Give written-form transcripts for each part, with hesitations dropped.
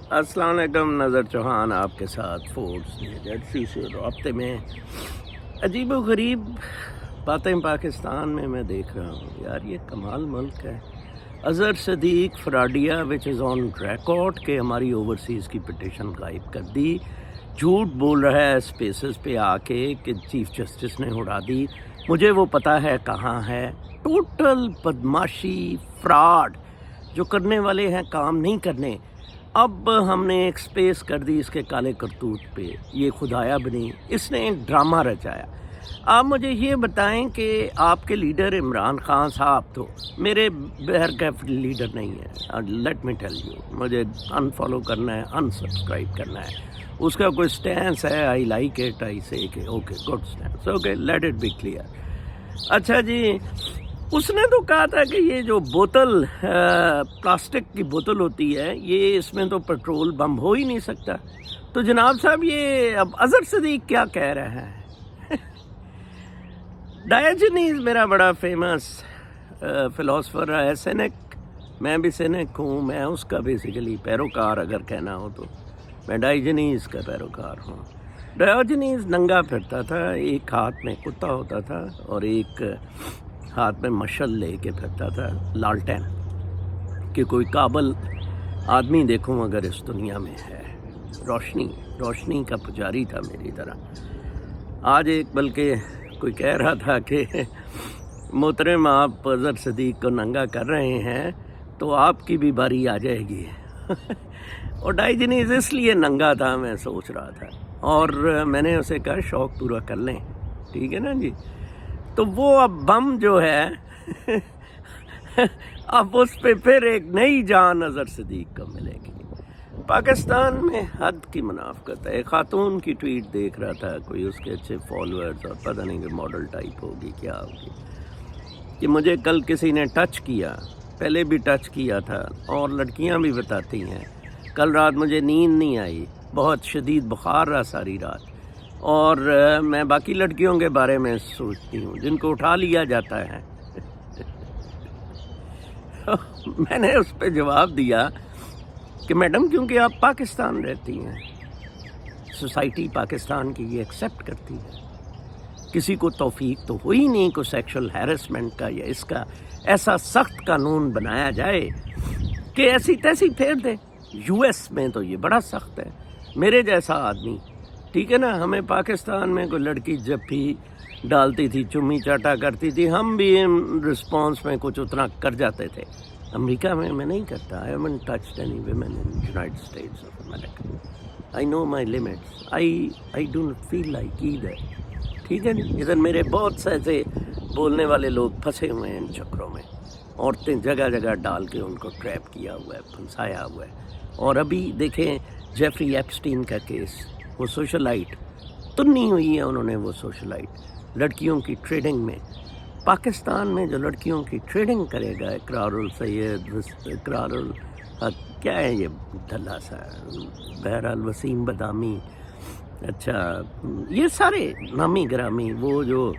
السلام علیکم، نظر چوہان آپ کے ساتھ فورس جرسی سے رابطے میں عجیب و غریب باتیں پاکستان میں دیکھ رہا ہوں. یار یہ کمال ملک ہے. اظہر صدیق فراڈیا وچ از آن ریکارڈ کہ ہماری اوورسیز کی پٹیشن غائب کر دی. جھوٹ بول رہا ہے اسپیسز پہ آ کے کہ چیف جسٹس نے اڑا دی. مجھے وہ پتہ ہے کہاں ہے. ٹوٹل بدماشی، فراڈ جو کرنے والے ہیں کام نہیں کرنے. اب ہم نے ایک سپیس کر دی اس کے کالے کرتوت پہ. یہ خدایا بنی، اس نے ڈرامہ رچایا. آپ مجھے یہ بتائیں کہ آپ کے لیڈر عمران خان صاحب تو میرے بہرکیف لیڈر نہیں ہے. لیٹ می ٹیل یو، مجھے ان فالو کرنا ہے، ان سبسکرائب کرنا ہے. اس کا کوئی سٹینس ہے، I like it, I say کہ okay good stance, okay let it be clear. اچھا جی، اس نے تو کہا تھا کہ یہ جو بوتل پلاسٹک کی بوتل ہوتی ہے، یہ اس میں تو پیٹرول بم ہو ہی نہیں سکتا. تو جناب صاحب یہ اب اظہر صدیق کیا کہہ رہا ہے؟ ڈایوجینیز میرا بڑا فیمس فلاسفر ہے، سینک. میں بھی سینک ہوں، میں اس کا بیسیکلی پیروکار اگر کہنا ہو تو میں ڈایوجینیز کا پیروکار ہوں. ڈایوجینیز ننگا پھرتا تھا، ایک ہاتھ میں کتا ہوتا تھا اور ایک ہاتھ میں مشل لے کے پھرتا تھا، لالٹین، کہ کوئی قابل آدمی دیکھوں اگر اس دنیا میں ہے. روشنی کا پجاری تھا میری طرح. آج ایک بلکہ کوئی کہہ رہا تھا کہ محترم آپ اظہر صدیق کو ننگا کر رہے ہیں تو آپ کی بھی باری آ جائے گی. اور ڈایوجینیز اس لیے ننگا تھا، میں سوچ رہا تھا، اور میں نے اسے کہا شوق پورا کر لیں، ٹھیک ہے نا جی. تو وہ اب بم جو ہے اب اس پہ پھر ایک نئی جان اظہر صدیق کو ملے گی. پاکستان میں حد کی منافقت ہے. ایک خاتون کی ٹویٹ دیکھ رہا تھا، کوئی اس کے اچھے فالوورز اور پتہ نہیں کہ ماڈل ٹائپ ہوگی کیا ہوگی، کہ مجھے کل کسی نے ٹچ کیا، پہلے بھی ٹچ کیا تھا، اور لڑکیاں بھی بتاتی ہیں. کل رات مجھے نیند نہیں آئی، بہت شدید بخار رہا ساری رات، اور میں باقی لڑکیوں کے بارے میں سوچتی ہوں جن کو اٹھا لیا جاتا ہے. میں نے اس پہ جواب دیا کہ میڈم کیونکہ آپ پاکستان رہتی ہیں، سوسائٹی پاکستان کی یہ ایکسیپٹ کرتی ہے. کسی کو توفیق تو ہوئی نہیں کو سیکشل ہیرسمنٹ کا، یا اس کا ایسا سخت قانون بنایا جائے کہ ایسی تیسی پھیر دے. یو ایس میں تو یہ بڑا سخت ہے. میرے جیسا آدمی، ٹھیک ہے نا، ہمیں پاکستان میں کوئی لڑکی جب بھی ڈالتی تھی، چمی چاٹا کرتی تھی، ہم بھی رسپانس میں کچھ اتنا کر جاتے تھے. امریکہ میں نہیں کرتا. I haven't touched any women in United States of America. I know my limits. I do not feel like either. ٹھیک ہے نا. ادھر میرے بہت سے ایسے بولنے والے لوگ پھنسے ہوئے ہیں ان چکروں میں. عورتیں جگہ جگہ ڈال کے ان کو ٹریپ کیا ہوا ہے، پھنسایا ہوا ہے. اور ابھی دیکھیں جیفری ایپسٹین کا کیس، وہ سوشلائٹ تنی ہوئی ہے انہوں نے. وہ سوشلائٹ لڑکیوں کی ٹریڈنگ میں، پاکستان میں جو لڑکیوں کی ٹریڈنگ کرے گا، اقرار السید، اقرار الحق، کیا ہے یہ دھلا سا، بہرحال وسیم بدامی، اچھا یہ سارے نامی گرامی، وہ جو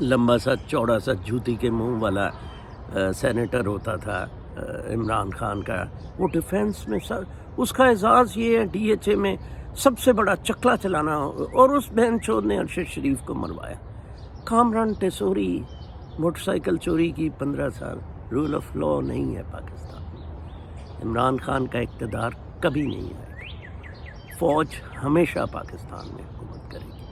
لمبا سا چوڑا سا جوتی کے منہ والا سینیٹر ہوتا تھا عمران خان کا، وہ ڈیفینس میں اس کا اعزاز یہ ہے ڈی ایچ اے میں سب سے بڑا چکلا چلانا، اور اس بہن چود نے ارشد شریف کو مروایا. کامران ٹیسوری موٹر سائیکل چوری کی 15 سال. رول آف لا نہیں ہے پاکستان میں. عمران خان کا اقتدار کبھی نہیں آئے گا. فوج ہمیشہ پاکستان میں حکومت کرے گی.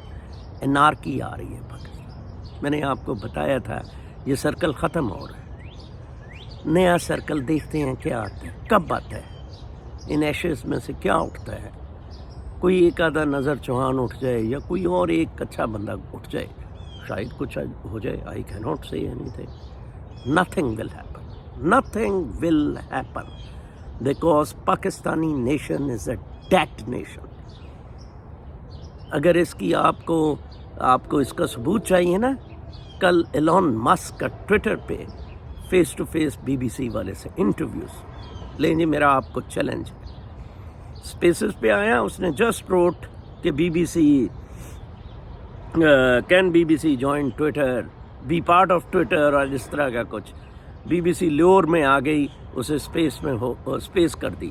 انارکی آ رہی ہے پاکستان. میں نے آپ کو بتایا تھا یہ سرکل ختم ہو رہا ہے. نیا سرکل دیکھتے ہیں کیا آتا ہے، کب آتا ہے، ان ایشز میں سے کیا اٹھتا ہے. کوئی ایک آدھا نظر چوہان اٹھ جائے، یا کوئی اور ایک اچھا بندہ اٹھ جائے، شاید کچھ ہو جائے. آئی کی ناٹ سے اینی تھنگ. Nothing will happen. Nothing will happen because Pakistani nation is a dead nation. اگر اس کی آپ کو اس کا ثبوت چاہیے نا، کل ایلون مسک کا ٹویٹر پہ face to face B B C والے سے انٹرویوز لیں جی. میرا آپ کو چیلنج ہے. اسپیسز پہ آیا، اس نے جسٹ روٹ کہ B B C can B B C join Twitter, be part of Twitter, اور اس طرح کا کچھ. بی بی سی لیور میں آ گئی، اسے اسپیس کر دی.